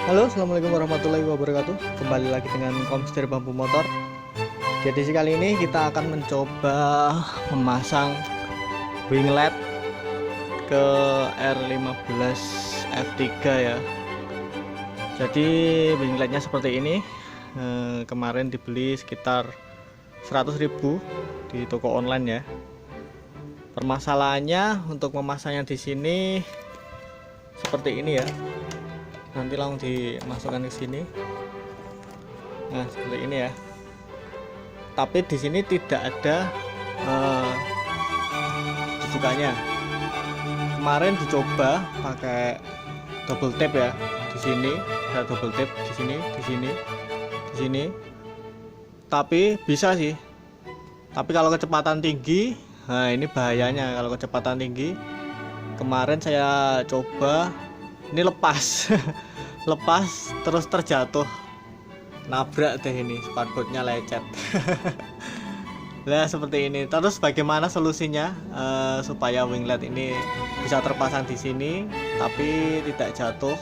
Halo, assalamualaikum warahmatullahi wabarakatuh. Kembali lagi dengan Komstir Bambu Motor. Jadi kali ini kita akan mencoba memasang winglet ke R15 F3 ya. Jadi wingletnya seperti ini. Kemarin dibeli sekitar 100.000 di toko online ya. Permasalahannya untuk memasangnya di sini seperti ini ya. Nanti langsung dimasukkan ke sini. Nah, seperti ini ya. Tapi di sini tidak ada tujukannya. Kemarin dicoba pakai double tap ya. Di sini ada double tap, di sini, di sini, di sini. Tapi bisa sih. Tapi kalau kecepatan tinggi, nah ini bahayanya kalau kecepatan tinggi. Kemarin saya coba, ini lepas lepas terus terjatuh, nabrak deh, ini spatbotnya lecet. Nah seperti ini. Terus bagaimana solusinya supaya winglet ini bisa terpasang di sini tapi tidak jatuh?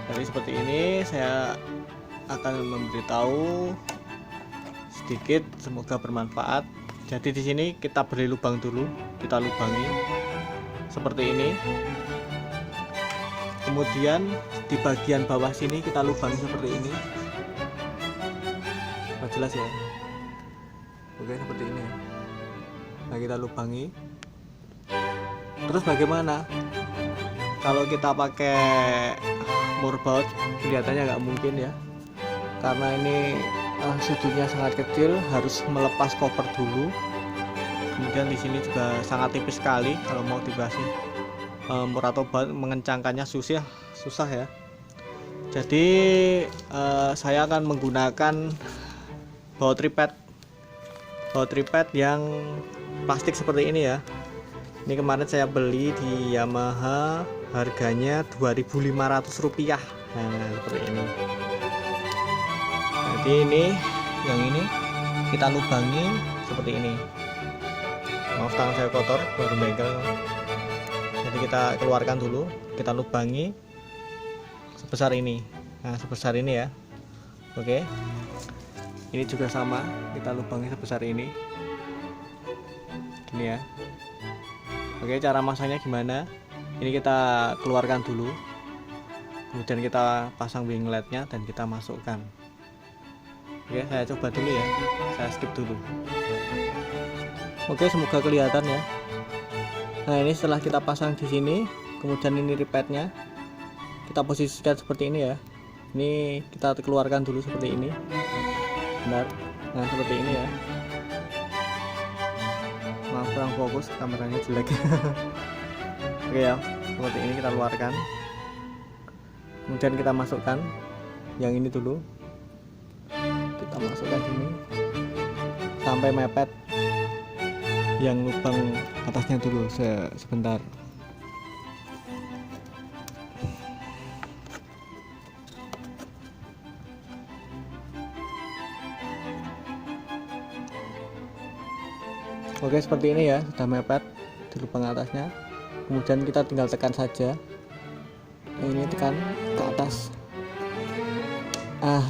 Jadi seperti ini saya akan memberitahu sedikit, semoga bermanfaat. Jadi di sini kita beri lubang dulu, kita lubangi seperti ini. Kemudian di bagian bawah sini kita lubangi seperti ini. Oh, jelas ya. Oke, seperti ini ya. Nah, kita lubangi. Terus bagaimana kalau kita pakai murbaut? Kelihatannya nggak mungkin ya, karena ini sudutnya sangat kecil, harus melepas cover dulu. Kemudian di sini juga sangat tipis sekali, kalau mau dikasih mur atau baut mengencangkannya susah ya. Jadi saya akan menggunakan baut tripod yang plastik seperti ini ya. Ini kemarin saya beli di Yamaha, harganya Rp2.500. Nah seperti ini. Jadi ini yang ini kita lubangi seperti ini. Maaf, tangan saya kotor baru bengkel. Jadi kita keluarkan dulu, kita lubangi sebesar ini. Nah sebesar ini ya. Oke, ini juga sama, kita lubangi sebesar ini. Gini ya. Oke, cara masangnya gimana? Ini kita keluarkan dulu, kemudian kita pasang wingletnya dan kita masukkan. Oke, saya coba dulu ya, saya skip dulu. Oke, semoga kelihatan ya. Nah ini setelah kita pasang di sini, kemudian ini ripetnya kita posisikan seperti ini ya. Ini kita keluarkan dulu seperti ini. Benar. Nah seperti ini ya. Maaf kurang fokus, kameranya jelek. Oke ya, seperti ini kita keluarkan. Kemudian kita masukkan yang ini dulu. Kita masukkan sini sampai mepet yang lubang atasnya dulu sebentar. Oke, seperti ini ya, sudah mepet di lubang atasnya. Kemudian kita tinggal tekan saja. Ini tekan ke atas.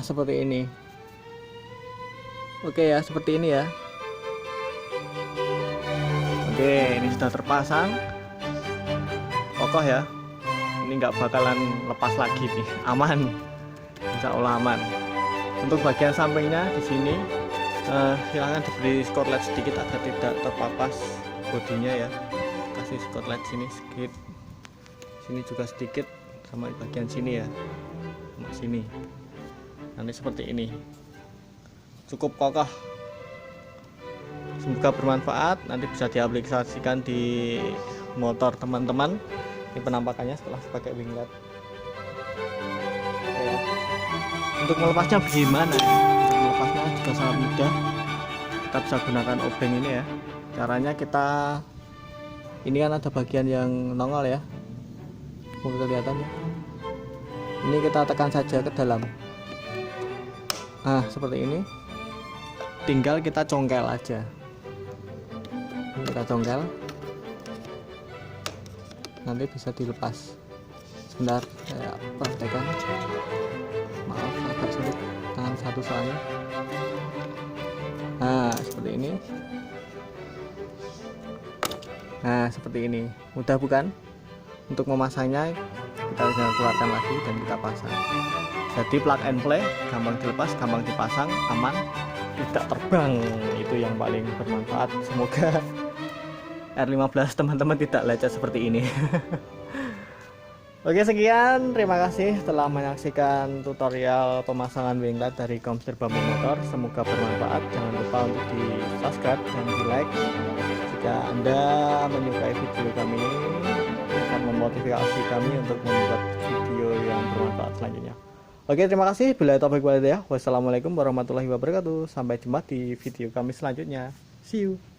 Seperti ini. Oke ya, seperti ini ya. Oke, ini sudah terpasang, kokoh ya. Ini nggak bakalan lepas lagi nih, aman, insya Allah aman. Untuk bagian sampingnya di sini silahkan diberi skotlet sedikit agar tidak terpapas bodinya ya. Kasih skotlet sini sedikit, sini juga sedikit, sama di bagian sini ya, sama sini. Nanti seperti ini, cukup kokoh. Semoga bermanfaat, nanti bisa diaplikasikan di motor teman-teman. Ini penampakannya setelah pakai winglet. Oke. Untuk melepasnya bagaimana? Untuk melepasnya juga sangat mudah. Kita bisa gunakan obeng ini ya. Caranya kita, ini kan ada bagian yang nongol ya, mungkin kelihatan ya. Ini kita tekan saja ke dalam. Nah seperti ini. Tinggal kita congkel aja. Kita congkel, nanti bisa dilepas. Sebentar saya praktekkan. satu soalnya. Nah seperti ini. Nah seperti ini, mudah bukan? Untuk memasangnya kita bisa keluarkan lagi dan kita pasang. Jadi plug and play, gampang dilepas, gampang dipasang, aman, tidak terbang. Itu yang paling bermanfaat. Semoga R15 teman-teman tidak lecet seperti ini. Oke, sekian, terima kasih telah menyaksikan tutorial pemasangan wing light dari Komstir Bambu Motor. Semoga bermanfaat. Jangan lupa untuk di subscribe dan di like jika Anda menyukai video kami ini, akan memotivasi kami untuk membuat video yang bermanfaat selanjutnya. Oke, terima kasih. Bila taufiq walhidayah. Wassalamualaikum warahmatullahi wabarakatuh. Sampai jumpa di video kami selanjutnya. See you.